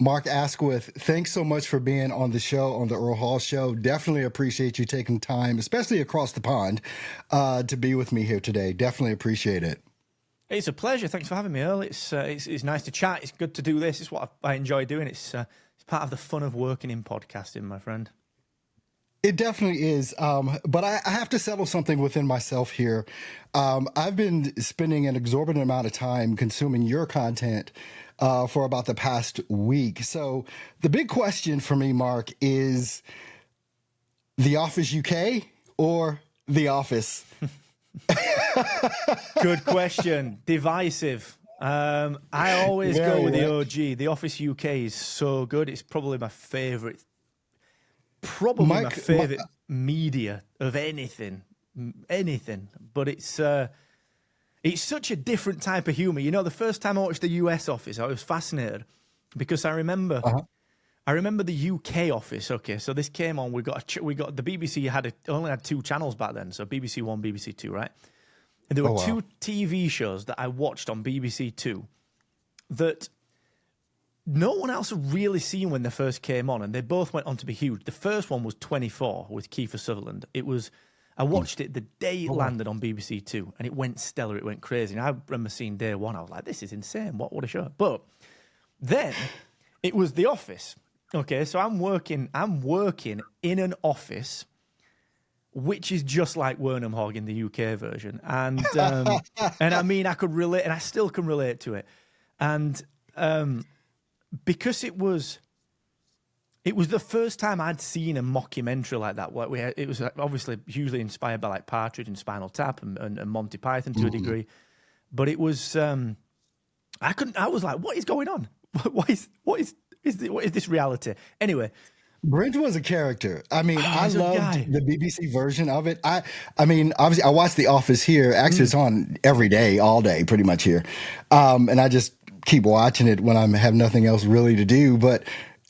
Mark Asquith, thanks so much for being on the show, on the Earl Hall Show. Definitely appreciate you taking time, especially across the pond, to be with me here today. Definitely appreciate it. It's a pleasure. Thanks for having me, Earl. It's nice to chat. It's good to do this. It's what I enjoy doing. It's part of the fun of working in podcasting, my friend. It definitely is. But I have to settle something within myself here. I've been spending an exorbitant amount of time consuming your content for about the past week. So the big question for me, Mark, is The Office UK or The Office? Good question. Divisive. I always go with the OG. The Office UK is so good. It's probably my favorite. My favorite media of anything. But it's such a different type of humor. You know, the first time I watched the US Office, I was fascinated because I remember the UK Office. Okay, so this came on. We got the BBC only had 2 channels back then, so BBC One, BBC Two, right? And there were 2 TV shows that I watched on BBC Two that no one else had really seen when they first came on, and they both went on to be huge. The first one was 24 with Kiefer Sutherland. I watched it the day it landed on BBC Two, and it went stellar. It went crazy. And I remember seeing day one. I was like, "This is insane! What a show!" But then it was The Office. Okay, so I'm working in an office, which is just like Wernham Hogg in the UK version, and I mean, I could relate, and I still can relate to it, and because it was the first time I'd seen a mockumentary like that. It was obviously hugely inspired by like Partridge and Spinal Tap and Monty Python to a degree, but it was I was like, what is going on? What is this reality? Anyway, Brent was a character. I mean, I loved the BBC version of it. I mean, obviously, I watch The Office here. Actually, it's on every day, all day, pretty much here, and I just keep watching it when I have nothing else really to do. But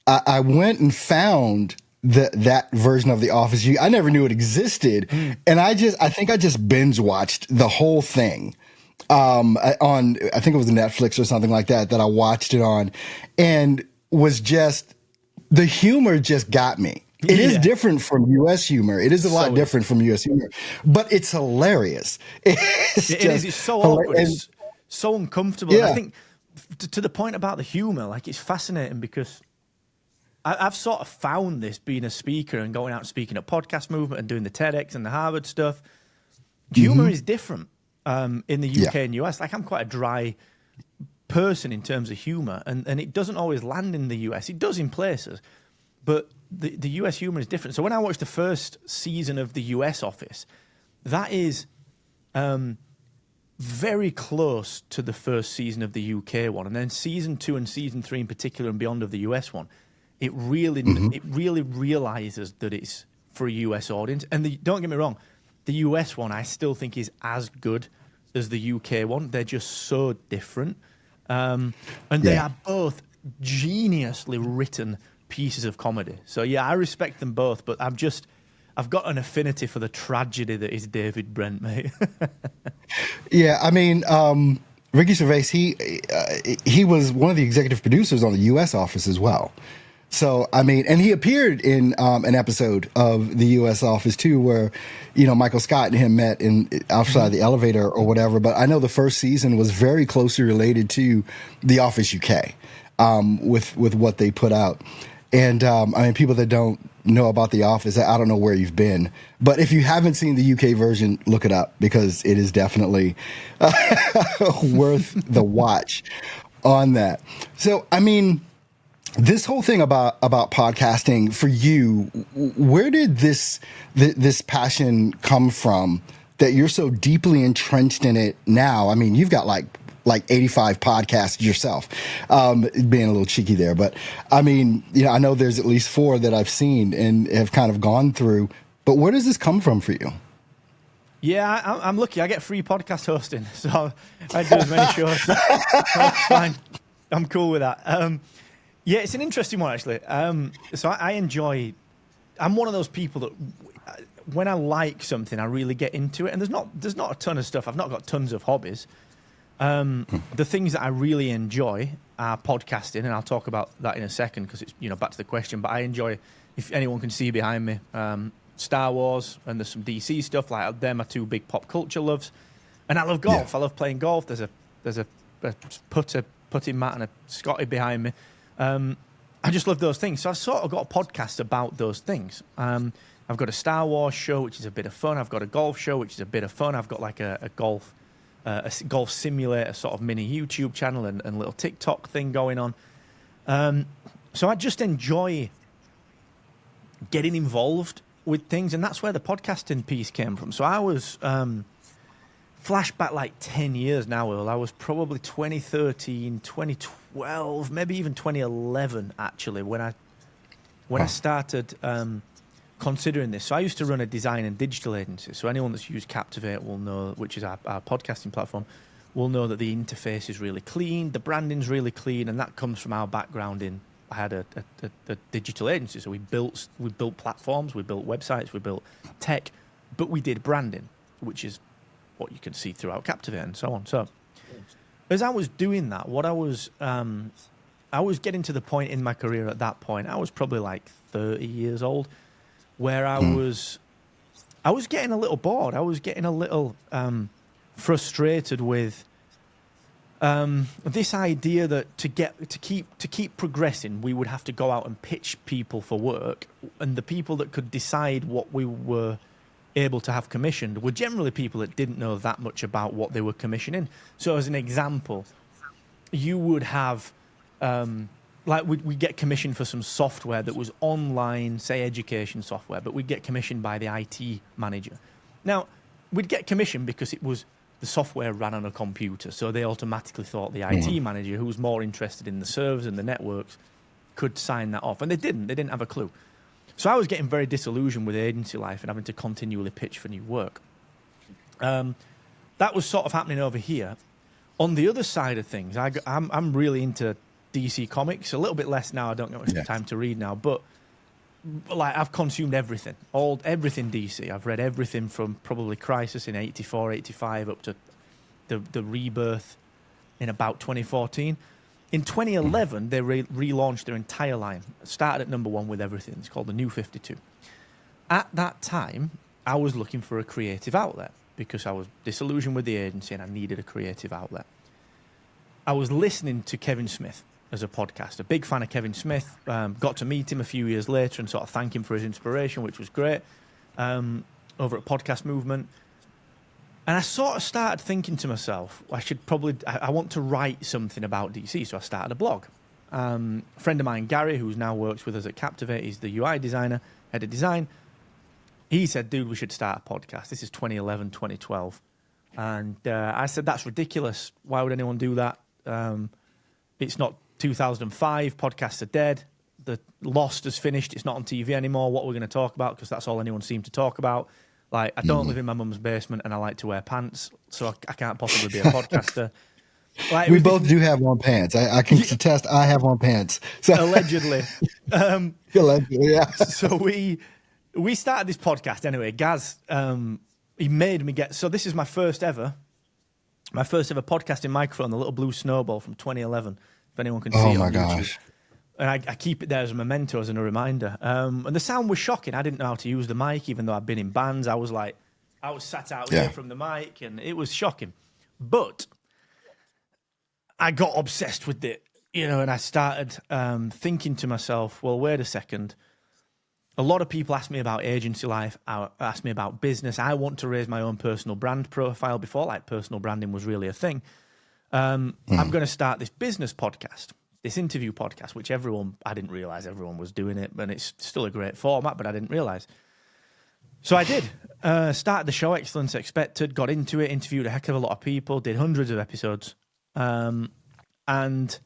I went and found that version of The Office. I never knew it existed, and I think I just binge watched the whole thing on. I think it was Netflix or something like that I watched it on, and was just the humor just got me. It is different from U.S. humor. It is a lot different from U.S. humor, but it's hilarious. It's so awkward. It's so uncomfortable. Yeah. And I think to the point about the humor, like it's fascinating because I've sort of found this being a speaker and going out and speaking at podcast movement and doing the TEDx and the Harvard stuff. Humor is different in the UK and US. Like I'm quite a dry person in terms of humor, and it doesn't always land in the US. It does in places, but the US humor is different. So when I watched the first season of the US Office, that is very close to the first season of the UK one, and then season 2 and season 3 in particular and beyond of the US one, it really realizes that it's for a US audience. And don't get me wrong, the US one I still think is as good as the UK one. They're just so different. And they are both geniusly written pieces of comedy. So yeah, I respect them both, but I've got an affinity for the tragedy that is David Brent, mate. Yeah, I mean, Ricky Gervais, he was one of the executive producers on the U.S. Office as well. So, I mean, and he appeared in an episode of the U.S. Office too, where, Michael Scott and him met outside the elevator or whatever. But I know the first season was very closely related to The Office UK with what they put out. And I mean, people that don't know about The Office, I don't know where you've been. But if you haven't seen the UK version, look it up because it is definitely worth the watch on that. So, I mean, this whole thing about podcasting for you, where did this passion come from that you're so deeply entrenched in it now? I mean, you've got like 85 podcasts yourself, being a little cheeky there. But I mean, I know there's at least 4 that I've seen and have kind of gone through. But where does this come from for you? Yeah, I'm lucky. I get free podcast hosting, so I do as many shows. That's fine. I'm cool with that. Yeah, it's an interesting one, actually. So I enjoy... I'm one of those people that when I like something, I really get into it. And there's not a ton of stuff. I've not got tons of hobbies. The things that I really enjoy are podcasting, and I'll talk about that in a second because it's back to the question. But I enjoy, if anyone can see behind me, Star Wars, and there's some DC stuff. Like they're my two big pop culture loves, and I love golf. I love playing golf. There's a putting mat and a Scotty behind me. I just love those things. So I've sort of got a podcast about those things. I've got a Star Wars show, which is a bit of fun. I've got a golf show, which is a bit of fun. I've got like a golf simulator sort of mini YouTube channel and little TikTok thing going on. So I just enjoy getting involved with things, and that's where the podcasting piece came from. So I was flashback like 10 years now, Earl. I was probably 2013, 2012, maybe even 2011 actually when I started considering this. So I used to run a design and digital agency. So anyone that's used Captivate will know, which is our podcasting platform, will know that the interface is really clean, the branding's really clean, and that comes from our background in. I had a digital agency, so we built platforms, we built websites, we built tech, but we did branding, which is what you can see throughout Captivate and so on. So as I was doing that, I was getting to the point in my career at that point, I was probably like 30 years old, where I was getting a little bored. I was getting a little frustrated with this idea that to keep progressing, we would have to go out and pitch people for work, and the people that could decide what we were able to have commissioned were generally people that didn't know that much about what they were commissioning. So as an example, you would have we get commissioned for some software that was online, say education software, but we'd get commissioned by the IT manager. Now, we'd get commissioned because it was the software ran on a computer, so they automatically thought the IT manager, who was more interested in the servers and the networks, could sign that off. And they didn't have a clue. So I was getting very disillusioned with agency life and having to continually pitch for new work. That was sort of happening over here. On the other side of things, I'm really into DC Comics, a little bit less now. I don't get much time to read now, but like I've consumed everything DC. I've read everything from probably Crisis in 84, 85 up to the Rebirth in about 2014. In 2011, they relaunched their entire line. Started at number one with everything. It's called the New 52. At that time, I was looking for a creative outlet because I was disillusioned with the agency and I needed a creative outlet. I was listening to Kevin Smith as a podcast. A big fan of Kevin Smith. Got to meet him a few years later and sort of thank him for his inspiration, which was great, over at Podcast Movement. And I sort of started thinking to myself, I want to write something about DC, so I started a blog. A friend of mine, Gary, who now works with us at Captivate, he's the UI designer, head of design. He said, dude, we should start a podcast. This is 2011, 2012. And I said, that's ridiculous. Why would anyone do that? It's not 2005, podcasts are dead. The Lost has finished. It's not on TV anymore. What we're going to talk about, because that's all anyone seemed to talk about. Like, I don't live in my mum's basement and I like to wear pants, so I can't possibly be a podcaster. Like, we both do have on pants. I can attest I have on pants. So. Allegedly. Allegedly, yeah. So we started this podcast anyway. Gaz, he made me get... So this is my first ever podcasting microphone, the little blue snowball from 2011, if anyone can see it on YouTube. Oh, my gosh. And I keep it there as a memento, as a reminder. And the sound was shocking. I didn't know how to use the mic, even though I'd been in bands. I was sat out here from the mic, and it was shocking. But I got obsessed with it, and I started thinking to myself, well, wait a second. A lot of people ask me about agency life, ask me about business. I want to raise my own personal brand profile before, like, personal branding was really a thing. I'm going to start this business podcast. This interview podcast, which I didn't realize everyone was doing it, and it's still a great format, but I didn't realize. So I did. Started the show, Excellence Expected, got into it, interviewed a heck of a lot of people, did hundreds of episodes, and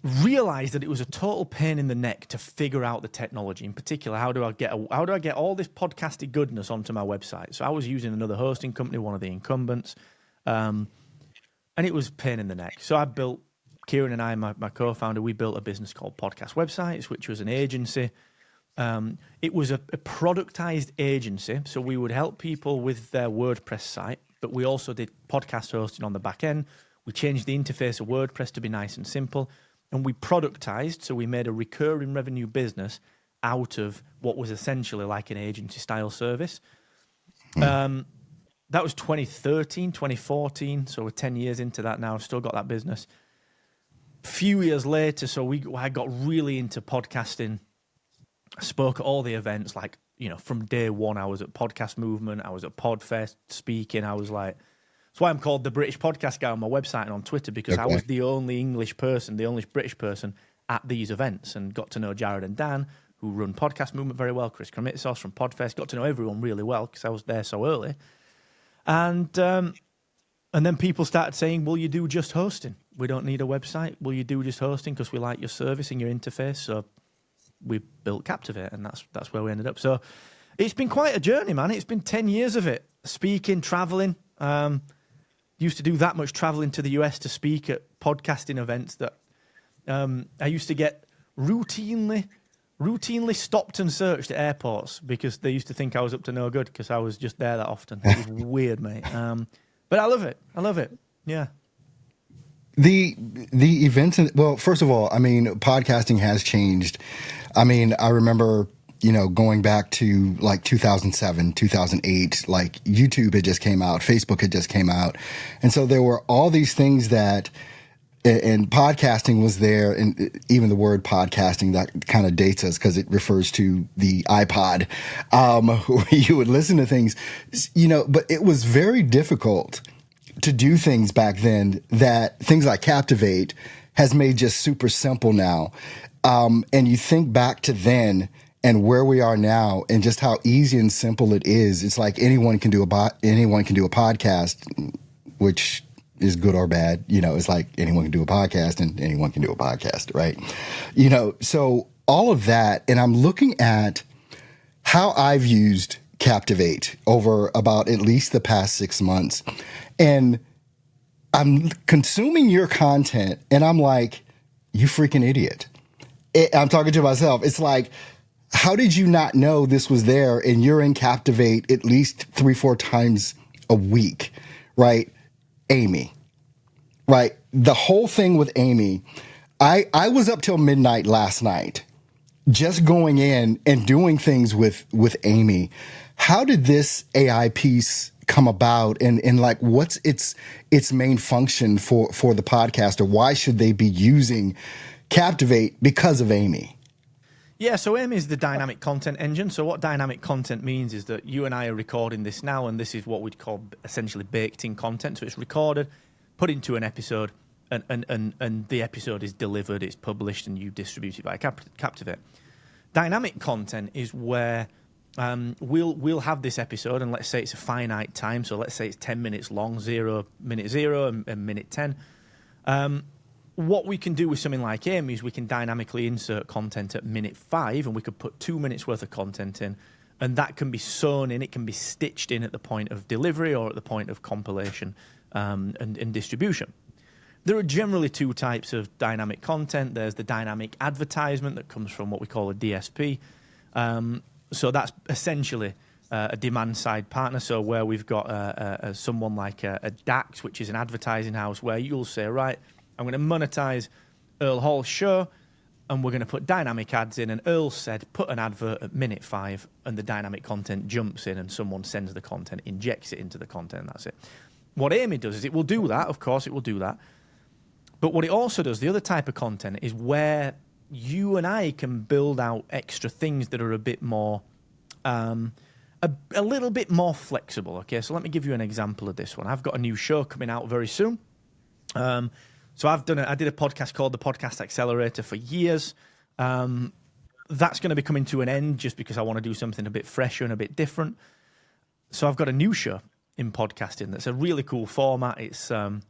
realized that it was a total pain in the neck to figure out the technology. In particular, how do I get all this podcasty goodness onto my website? So I was using another hosting company, one of the incumbents, and it was a pain in the neck. So I built... Kieran and I, my co-founder, we built a business called Podcast Websites, which was an agency. It was a productized agency, so we would help people with their WordPress site, but we also did podcast hosting on the back end. We changed the interface of WordPress to be nice and simple, and we productized, so we made a recurring revenue business out of what was essentially like an agency-style service. That was 2013, 2014, so we're 10 years into that now. I've still got that business. A few years later, I got really into podcasting. I spoke at all the events, like, from day one, I was at Podcast Movement, I was at Podfest speaking. I was like, that's why I'm called the British Podcast Guy on my website and on Twitter, because I was the only English person, the only British person at these events, and got to know Jared and Dan, who run Podcast Movement very well, Chris Kramitsos from Podfest, got to know everyone really well because I was there so early. And then people started saying, will you do just hosting? We don't need a website. Will you do just hosting because we like your service and your interface? So we built Captivate, and that's where we ended up. So it's been quite a journey, man. It's been 10 years of it. Speaking, traveling. Used to do that much traveling to the US to speak at podcasting events that I used to get routinely stopped and searched at airports because they used to think I was up to no good because I was just there that often. It was weird, mate. But I love it. Yeah. The events, well, first of all, I mean, podcasting has changed. I mean, I remember, going back to like 2007, 2008, like YouTube had just came out, Facebook had just came out. And so there were all these things that, and podcasting was there, and even the word podcasting, that kind of dates us because it refers to the iPod, where you would listen to things, but it was very difficult to do things back then that things like Captivate has made just super simple now. And you think back to then and where we are now and just how easy and simple it is. It's like anyone can do a podcast, which is good or bad. It's like anyone can do a podcast and anyone can do a podcast, right? So all of that. And I'm looking at how I've used Captivate over about at least the past 6 months. And I'm consuming your content and I'm like, you freaking idiot. I'm talking to myself. It's like, how did you not know this was there? And you're in Captivate at least 3-4 times a week, right? Amy, right? The whole thing with Amy, I was up till midnight last night, just going in and doing things with Amy. How did this AI piece come about, and like what's its main function for the podcaster? Why should they be using Captivate because of Amy? Yeah, so Amy is the dynamic content engine. So what dynamic content means is that you and I are recording this now, and this is what we'd call essentially baked-in content. So it's recorded, put into an episode, and the episode is delivered, it's published, and you distribute it via Captivate. Dynamic content is where we'll have this episode, and let's say it's a finite time. So let's say it's 10 minutes long, minute 0 and minute 10. What we can do with something like Amy is we can dynamically insert content at minute 5, and we could put 2 minutes worth of content in, and that can be sewn in, it can be stitched in at the point of delivery or at the point of compilation and distribution. There are generally 2 types of dynamic content. There's the dynamic advertisement that comes from what we call a DSP. So that's essentially a demand-side partner. So where we've got someone like a DAX, which is an advertising house, where you'll say, right, I'm going to monetize Earl Hall's show, and we're going to put dynamic ads in. And Earl said, put an advert at minute 5, and the dynamic content jumps in, and someone sends the content, injects it into the content, and that's it. What Amy does is it will do that. Of course, it will do that. But what it also does, the other type of content, is where you and I can build out extra things that are a bit more, a little bit more flexible. Okay, so let me give you an example of this one. I've got a new show coming out very soon. So I did a podcast called The Podcast Accelerator for years. That's going to be coming to an end just because I want to do something a bit fresher and a bit different. So I've got a new show in podcasting that's a really cool format. It's a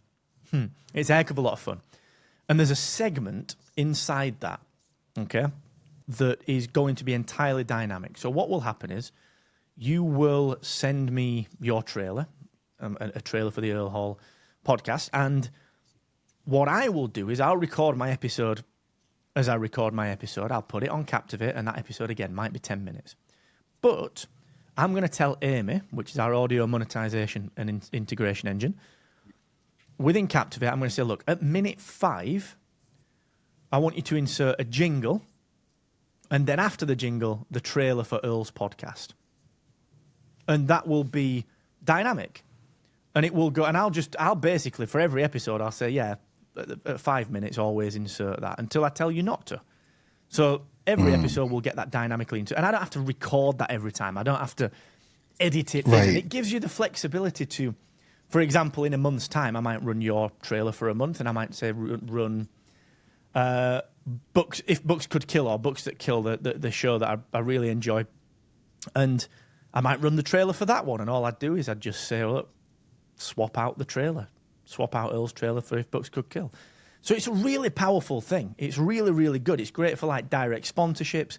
heck of a lot of fun. And there's a segment inside that, okay, that is going to be entirely dynamic. So what will happen is you will send me your trailer, a trailer for the Earl Hall podcast, and what I will do is I'll record my episode. As I record my episode, I'll put it on Captivate, and that episode, again, might be 10 minutes. But I'm going to tell Amy, which is our audio monetization and integration engine, within Captivate, I'm going to say, look, at minute 5, I want you to insert a jingle, and then after the jingle, the trailer for Earl's podcast. And that will be dynamic. And it will go, and I'll basically, for every episode, I'll say, yeah, at 5 minutes, always insert that until I tell you not to. So every episode will get that dynamically into, and I don't have to record that every time. I don't have to edit it. Right. And it gives you the flexibility to, for example, in a month's time, I might run your trailer for a month, and I might say run books, if books could kill, or books that kill, the show that I really enjoy. And I might run the trailer for that one, and all I'd do is I'd just say, look, swap out the trailer. Swap out Earl's trailer for If Books Could Kill. So it's a really powerful thing. It's really, really good. It's great for like direct sponsorships.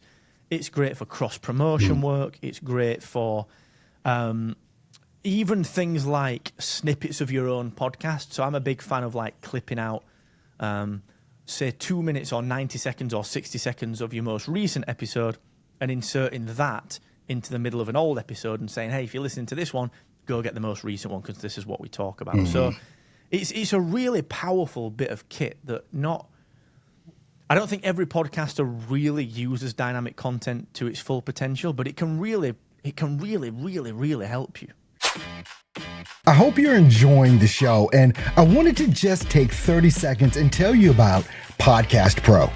It's great for cross-promotion work. It's great for even things like snippets of your own podcast. So I'm a big fan of like clipping out, say, 2 minutes or 90 seconds or 60 seconds of your most recent episode and inserting that into the middle of an old episode and saying, hey, if you're listening to this one, go get the most recent one because this is what we talk about. So it's a really powerful bit of kit that I don't think every podcaster really uses dynamic content to its full potential, but it can really, really help you. I hope you're enjoying the show, and I wanted to just take 30 seconds and tell you about Podcast Pro.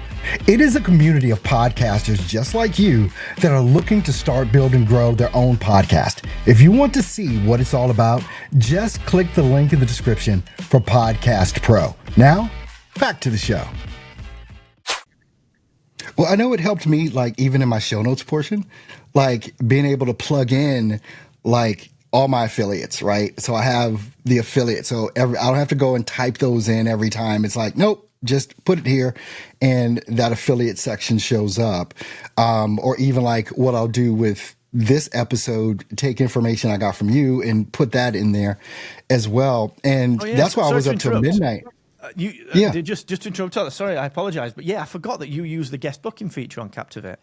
It is a community of podcasters just like you that are looking to start, build, and grow their own podcast. If you want to see what it's all about, just click the link in the description for Podcast Pro. Now, back to the show. Well, I know it helped me, like, even in my show notes portion, like being able to plug in, like, all my affiliates, right? So I have the affiliate. So I don't have to go and type those in every time. It's like, nope, just put it here and that affiliate section shows up. Or even like what I'll do with this episode, take information I got from you and put that in there as well. And that's why I was up till midnight. Just to interrupt, sorry, I apologize. But yeah, I forgot that you use the guest booking feature on Captivate.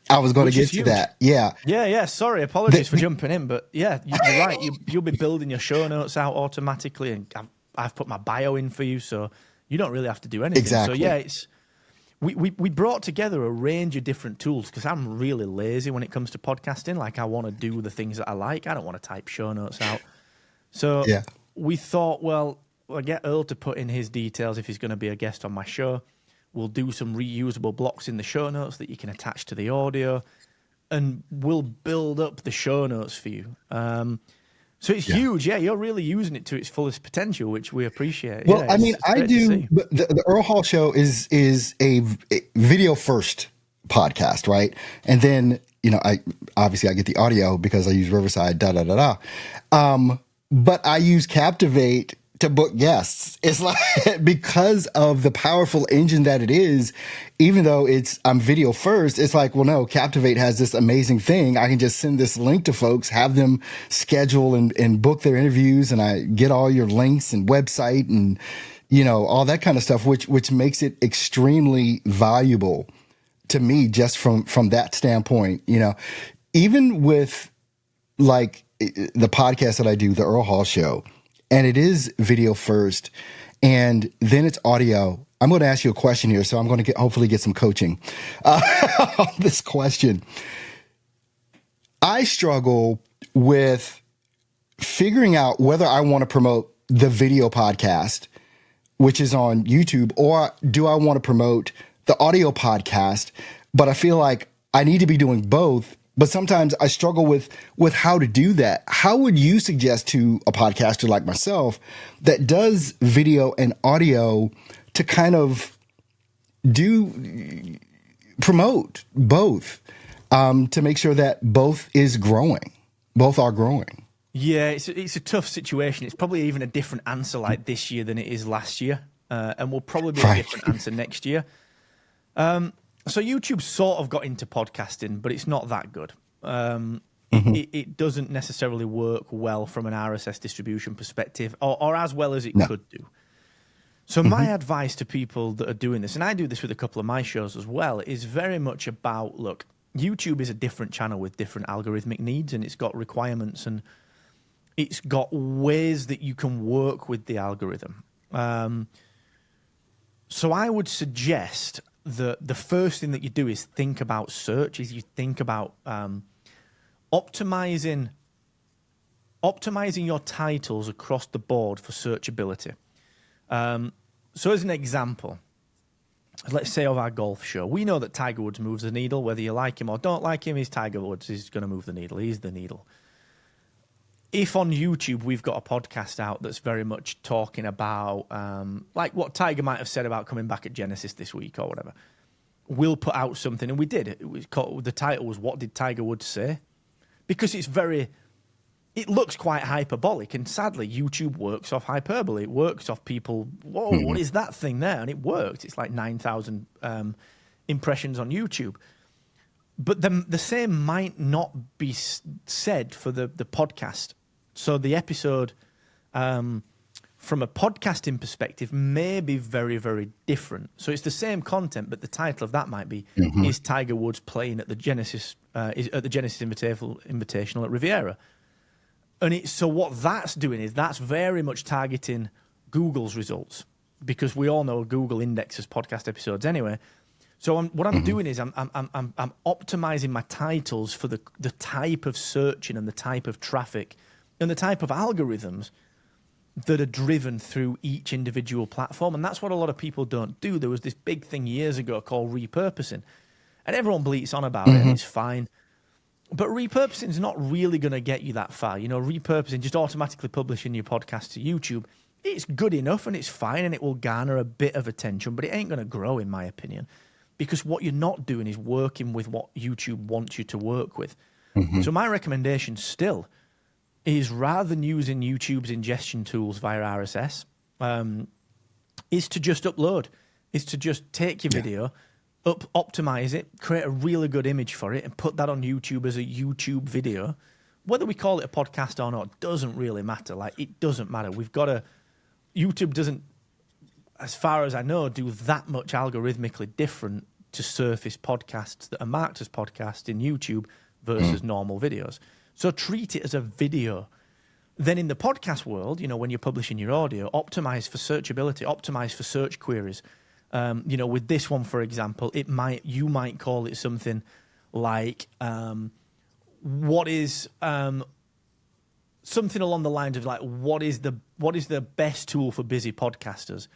I was going to get to that. Yeah. Sorry, apologies for jumping in, but yeah, you're right. You'll be building your show notes out automatically, and I've put my bio in for you, so you don't really have to do anything. Exactly. So yeah, we brought together a range of different tools because I'm really lazy when it comes to podcasting. Like I want to do the things that I like. I don't want to type show notes out. So we thought, well, I'll get Earl to put in his details if he's going to be a guest on my show. We'll do some reusable blocks in the show notes that you can attach to the audio, and we'll build up the show notes for you. So it's huge. Yeah, you're really using it to its fullest potential, which we appreciate. Well, I mean, I do. The Earl Hall Show is a video first podcast, right? And then, I get the audio because I use Riverside, but I use Captivate to book guests. It's like, because of the powerful engine that it is, even though I'm video first, it's like, well, no, Captivate has this amazing thing. I can just send this link to folks, have them schedule and book their interviews, and I get all your links and website and, all that kind of stuff, which makes it extremely valuable to me just from that standpoint. Even with like the podcast that I do, the Earl Hall Show, and it is video first, and then it's audio. I'm going to ask you a question here, so I'm going to hopefully get some coaching on this question. I struggle with figuring out whether I want to promote the video podcast, which is on YouTube, or do I want to promote the audio podcast, but I feel like I need to be doing both. But sometimes I struggle with how to do that. How would you suggest to a podcaster like myself that does video and audio to kind of promote both, to make sure that both are growing? Yeah, it's a tough situation. It's probably even a different answer like this year than it is last year, and will probably be a different answer next year. So YouTube sort of got into podcasting, but it's not that good. It doesn't necessarily work well from an RSS distribution perspective, or as well as it could do. So my advice to people that are doing this, and I do this with a couple of my shows as well, is very much about, look, YouTube is a different channel with different algorithmic needs, and it's got requirements, and it's got ways that you can work with the algorithm. So I would suggest that the first thing that you do is think about search, is you think about optimizing your titles across the board for searchability. So as an example, let's say of our golf show, we know that Tiger Woods moves the needle. Whether you like him or don't like him, he's Tiger Woods. He's going to move the needle. He's the needle. If on YouTube we've got a podcast out that's very much talking about like what Tiger might have said about coming back at Genesis this week or whatever, we'll put out something, and we did. It was called, the title was "What Did Tiger Woods Say?" Because it looks quite hyperbolic, and sadly, YouTube works off hyperbole. It works off people. Whoa, what is that thing there? And it worked. It's like 9,000 impressions on YouTube. But the same might not be said for the podcast. So the episode, from a podcasting perspective, may be very, very different. So it's the same content, but the title of that might be "Is Tiger Woods playing at the Genesis Invitational at Riviera?" And so what that's doing is that's very much targeting Google's results, because we all know Google indexes podcast episodes anyway. So what I'm doing is I'm optimizing my titles for the type of searching and the type of traffic and the type of algorithms that are driven through each individual platform. And that's what a lot of people don't do. There was this big thing years ago called repurposing, and everyone bleats on about it, and it's fine. But repurposing is not really going to get you that far. You know, repurposing, just automatically publishing your podcast to YouTube, it's good enough and it's fine, and it will garner a bit of attention, but it ain't going to grow, in my opinion, because what you're not doing is working with what YouTube wants you to work with. So my recommendation still is, rather than using YouTube's ingestion tools via RSS, is to just upload, is to just take your video, optimize it, create a really good image for it, and put that on YouTube as a YouTube video. Whether we call it a podcast or not doesn't really matter. Like, it doesn't matter. YouTube doesn't, as far as I know, do that much algorithmically different to surface podcasts that are marked as podcasts in YouTube versus normal videos. So treat it as a video. Then in the podcast world, you know, when you're publishing your audio, optimize for searchability, optimize for search queries. You know, with this one, for example, you might call it something like what is something along the lines of like what is the best tool for busy podcasters?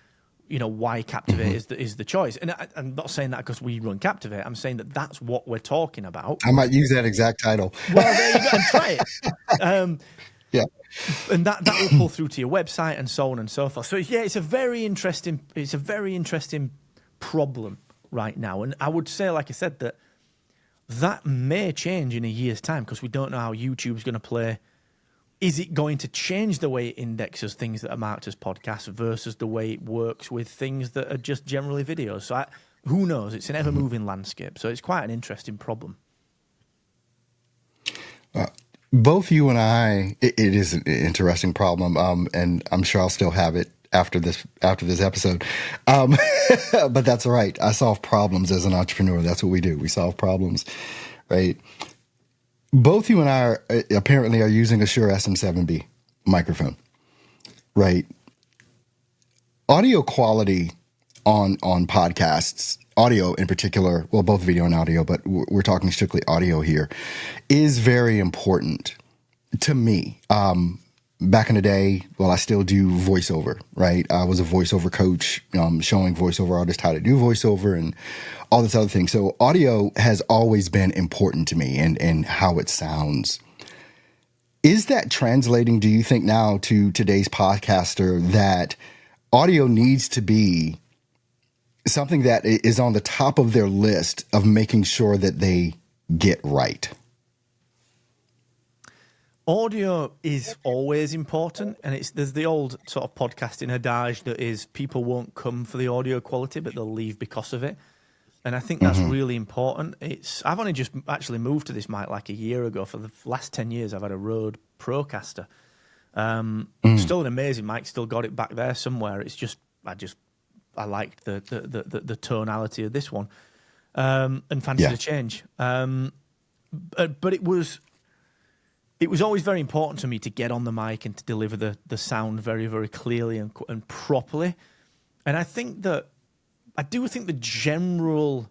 You know, why Captivate is the choice. And I'm not saying that because we run Captivate. I'm saying that that's what we're talking about. I might use that exact title. Well, there you go, and try it. Yeah. And that will pull through to your website and so on and so forth. So yeah, it's a very interesting problem right now. And I would say, like I said, that may change in a year's time, because we don't know how YouTube's going to play. Is it going to change the way it indexes things that are marked as podcasts versus the way it works with things that are just generally videos? So who knows? It's an ever-moving landscape. So it's quite an interesting problem. Both you and I, it is an interesting problem, and I'm sure I'll still have it after this episode. But that's all right. I solve problems as an entrepreneur. That's what we do. We solve problems, right? Both you and I apparently are using a Shure SM7B microphone, right? Audio quality on podcasts, audio in particular, well, both video and audio, but we're talking strictly audio here, is very important to me. Back in the day, well, I still do voiceover, right? I was a voiceover coach, showing voiceover artists how to do voiceover and all this other thing. So audio has always been important to me, and how it sounds. Is that translating, do you think, now to today's podcaster, that audio needs to be something that is on the top of their list of making sure that they get right? Audio is always important, and there's the old sort of podcasting adage that is, people won't come for the audio quality, but they'll leave because of it. And I think that's really important. I've only just actually moved to this mic like a year ago. For the last 10 years, I've had a Rode Procaster. Still an amazing mic, still got it back there somewhere. It's just I liked the tonality of this one. and fancied a change. But it was always very important to me to get on the mic and to deliver the sound very, very clearly and properly. And I do think the general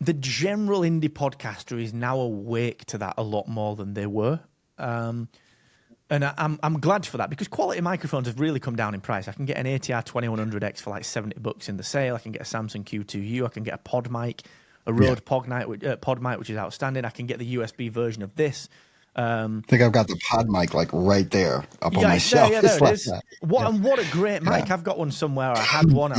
indie podcaster is now awake to that a lot more than they were. And I'm glad for that, because quality microphones have really come down in price. I can get an ATR 2100X for like $70 in the sale. I can get a Samsung Q2U. I can get a pod mic, a Rode pod mic, which is outstanding. I can get the USB version of this. I think I've got the pod mic like right there up on my shelf. There it is. What a great mic. I've got one somewhere. I had one.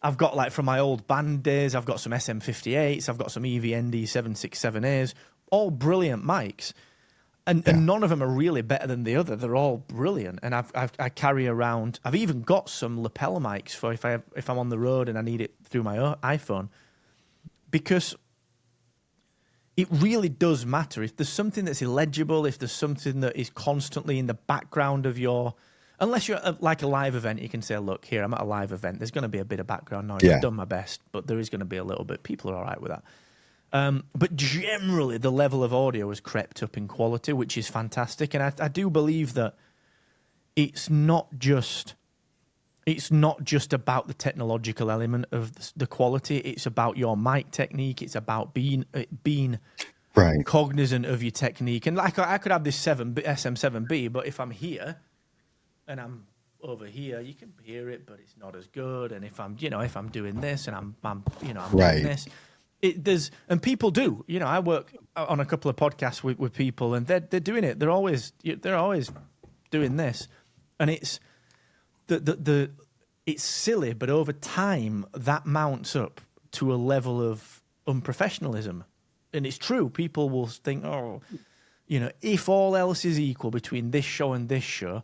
I've got like from my old band days, I've got some SM58s, I've got some EVND 767As, all brilliant mics. And none of them are really better than the other. They're all brilliant. And I carry around, I've even got some lapel mics for if I'm on the road and I need it through my iPhone. Because it really does matter. If there's something that's illegible, if there's something that is constantly in the background of unless you're like a live event, you can say, look, here, I'm at a live event. There's going to be a bit of background noise. I've done my best, but there is going to be a little bit. People are all right with that. But generally, the level of audio has crept up in quality, which is fantastic. And I do believe that it's not just about the technological element of the quality. It's about your mic technique. It's about being right, cognizant of your technique. And like I could have this SM7B, but if I'm here and I'm over here, you can hear it, but it's not as good. And if I'm doing this and I'm doing this, and people do. I work on a couple of podcasts with people, and they're doing it. They're always doing this, and it's it's silly, but over time that mounts up to a level of unprofessionalism, and it's true. People will think, if all else is equal between this show and this show,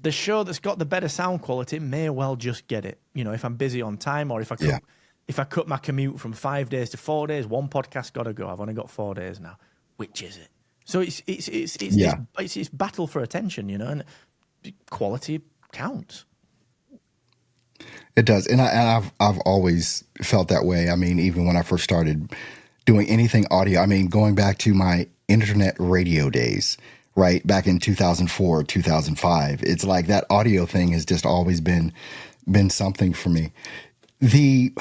the show that's got the better sound quality may well just get it. If I'm busy on time, or if I cut my commute from 5 days to 4 days, one podcast got to go. I've only got 4 days now. Which is it? So it's this battle for attention, and quality counts. It does, and I've always felt that way. I mean, even when I first started doing anything audio, I mean, going back to my internet radio days, right back in 2004, 2005, it's like that audio thing has just always been something for me. We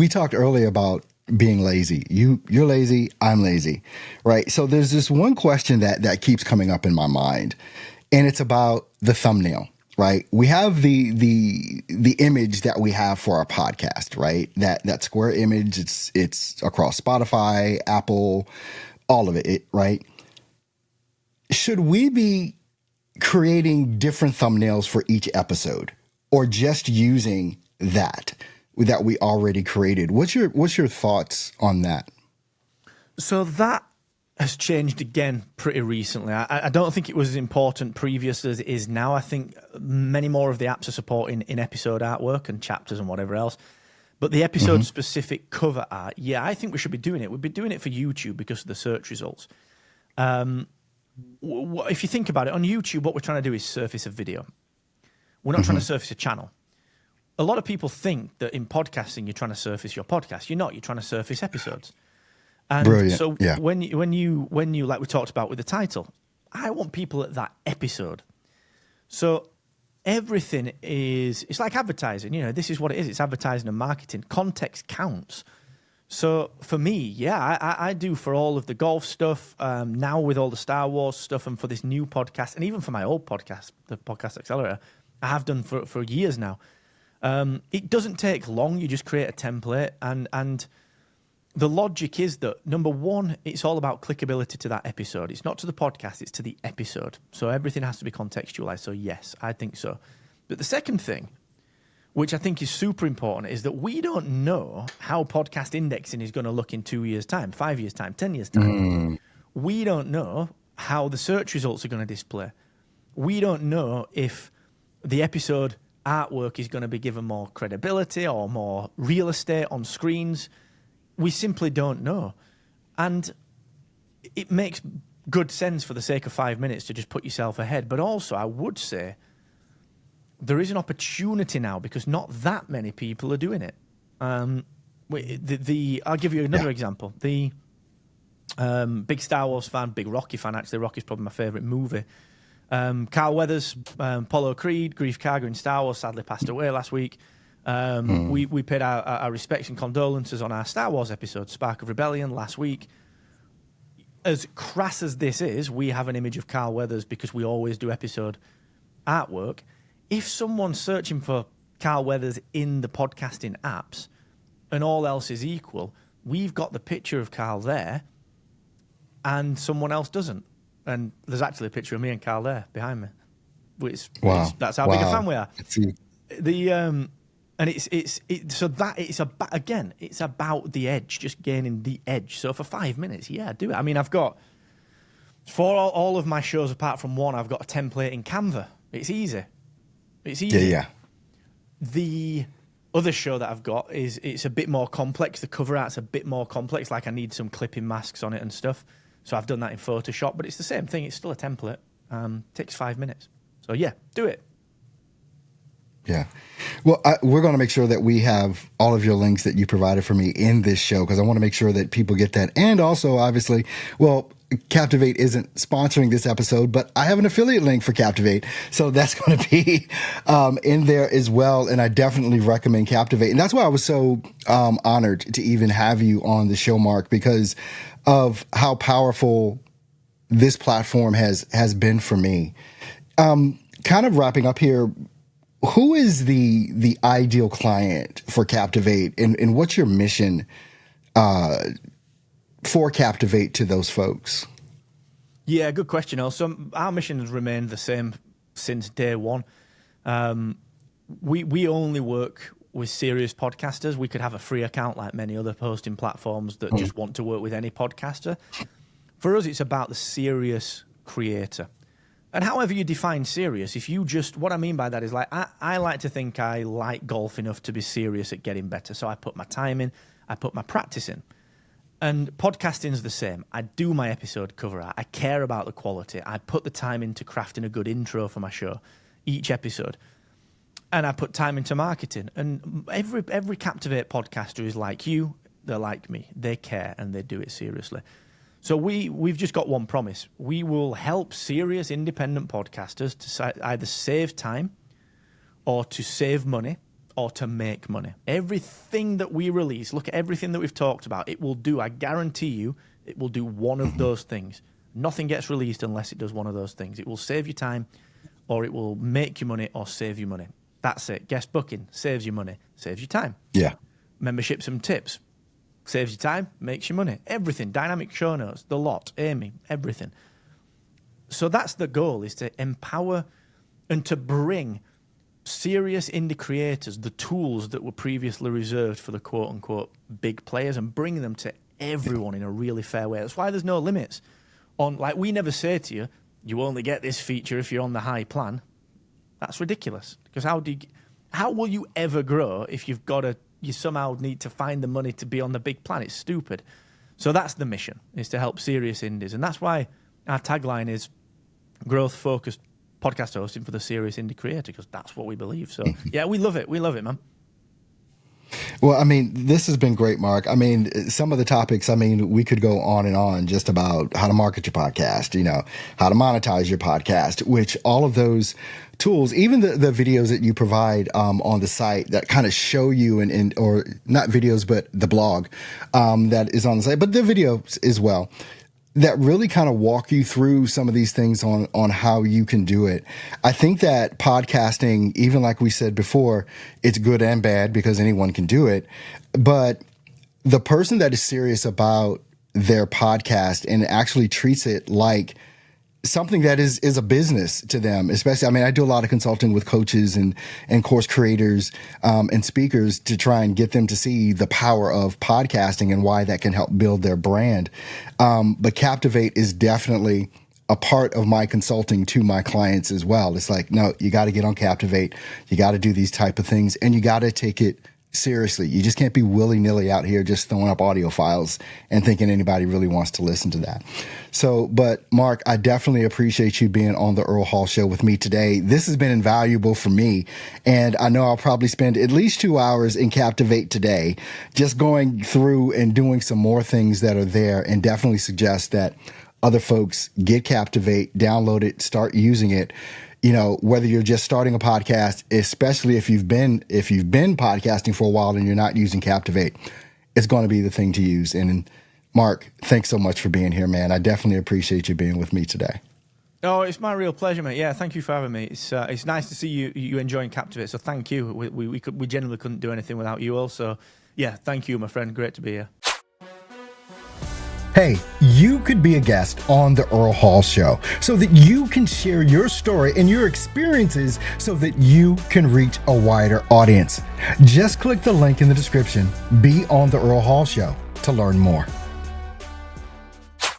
talked earlier about being lazy. You're lazy, I'm lazy, right? So there's this one question that keeps coming up in my mind, and it's about the thumbnail, right? We have the image that we have for our podcast, right? That square image, it's across Spotify, Apple, all of it, right? Should we be creating different thumbnails for each episode, or just using that we already created? What's your thoughts on that? So that has changed again pretty recently. I don't think it was as important previously as it is now. I think many more of the apps are supporting in episode artwork and chapters and whatever else. But the episode specific cover art, I think we should be doing it. We'd be doing it for YouTube because of the search results. If you think about it, on YouTube, what we're trying to do is surface a video. We're not trying to surface a channel. A lot of people think that in podcasting, you're trying to surface your podcast. You're not. You're trying to surface episodes. And brilliant. So when you like we talked about with the title, I want people at that episode. So everything it's like advertising. This is what it is. It's advertising and marketing. Context counts. So for me, I do for all of the golf stuff, now with all the Star Wars stuff, and for this new podcast, and even for my old podcast, the Podcast Accelerator, I have done for years now. It doesn't take long. You just create a template, and the logic is that, number one, it's all about clickability to that episode. It's not to the podcast, it's to the episode. So everything has to be contextualized. So yes, I think so. But the second thing, which I think is super important, is that we don't know how podcast indexing is going to look in 2 years' time, 5 years' time, 10 years' time. We don't know how the search results are going to display. We don't know if the episode artwork is going to be given more credibility or more real estate on screens. We simply don't know. And it makes good sense for the sake of 5 minutes to just put yourself ahead. But also, I would say there is an opportunity now, because not that many people are doing it. I'll give you another example. The big Star Wars fan, big Rocky fan. Actually, Rocky's probably my favorite movie. Carl Weathers, Apollo Creed, Grief Karga in Star Wars, sadly passed away last week. We paid our respects and condolences on our Star Wars episode, Spark of Rebellion, last week. As crass as this is, we have an image of Carl Weathers because we always do episode artwork. If someone's searching for Carl Weathers in the podcasting apps and all else is equal, we've got the picture of Carl there and someone else doesn't. And there's actually a picture of me and Carl there behind me. That's how big a fan we are. It's about the edge, just gaining the edge. So for 5 minutes, do it. I mean, I've got, for all of my shows apart from one, I've got a template in Canva. It's easy. Yeah. The other show that I've got it's a bit more complex. The cover art's a bit more complex. Like I need some clipping masks on it and stuff. So I've done that in Photoshop, but it's the same thing. It's still a template. Takes 5 minutes. So yeah, do it. Yeah. Well, we're going to make sure that we have all of your links that you provided for me in this show, because I want to make sure that people get that. And also, obviously, Captivate isn't sponsoring this episode, but I have an affiliate link for Captivate. So that's going to be in there as well. And I definitely recommend Captivate. And that's why I was so honored to even have you on the show, Mark, because of how powerful this platform has been for me. Kind of wrapping up here, who is the ideal client for Captivate, and what's your mission for Captivate to those folks? Yeah, good question. Also, our mission has remained the same since day one. We only work with serious podcasters. We could have a free account like many other hosting platforms that just want to work with any podcaster. For us, it's about the serious creator. And however you define serious, what I mean by that is like, I like to think I like golf enough to be serious at getting better. So I put my time in, I put my practice in. And podcasting's the same. I do my episode cover art. I care about the quality. I put the time into crafting a good intro for my show, each episode. And I put time into marketing. And every Captivate podcaster is like you. They're like me. They care and they do it seriously. So we've just got one promise. We will help serious independent podcasters to either save time or to save money or to make money. Everything that we release, look at everything that we've talked about, it will do, I guarantee you, it will do one of those things. Nothing gets released unless it does one of those things. It will save you time, or it will make you money or save you money. That's it. Guest booking saves you money, saves you time. Yeah. Memberships and tips. Saves you time, makes you money. Everything. Dynamic show notes, the lot, Amy, everything. So that's the goal, is to empower and to bring serious indie creators the tools that were previously reserved for the quote-unquote big players and bring them to everyone in a really fair way. That's why there's no limits. We never say to you, you only get this feature if you're on the high plan. That's ridiculous. Because how will you ever grow if you somehow need to find the money to be on the big plan? It's stupid. So that's the mission, is to help serious indies. And that's why our tagline is growth-focused podcast hosting for the serious indie creator, because that's what we believe. So, yeah, we love it. We love it, man. Well, I mean, this has been great, Mark. I mean, some of the topics, I mean, we could go on and on just about how to market your podcast, how to monetize your podcast, which all of those tools, even the videos that you provide on the site that kind of show you or not videos, but the blog that is on the site, but the videos as well, that really kind of walk you through some of these things on how you can do it. I think that podcasting, even like we said before, it's good and bad because anyone can do it. But the person that is serious about their podcast and actually treats it like something that is a business to them, especially, I mean, I do a lot of consulting with coaches and course creators and speakers to try and get them to see the power of podcasting and why that can help build their brand. But Captivate is definitely a part of my consulting to my clients as well. It's like, no, you got to get on Captivate. You got to do these type of things, and you got to take it Seriously, you just can't be willy-nilly out here just throwing up audio files and thinking anybody really wants to listen to that. So, but Mark, I definitely appreciate you being on the Earl Hall Show with me today. This has been invaluable for me, and I know I'll probably spend at least 2 hours in Captivate today, just going through and doing some more things that are there, and definitely suggest that other folks get Captivate, download it, start using it. You know, whether you're just starting a podcast, especially if you've been podcasting for a while and you're not using Captivate, it's going to be the thing to use. And Mark, thanks so much for being here, man. I definitely appreciate you being with me today. Oh, it's my real pleasure, mate. Yeah, thank you for having me. It's nice to see you enjoying Captivate. So thank you. We generally couldn't do anything without you. Also, yeah, thank you, my friend. Great to be here. Hey, you could be a guest on the Earl Hall Show so that you can share your story and your experiences so that you can reach a wider audience. Just click the link in the description, Be on the Earl Hall Show, to learn more.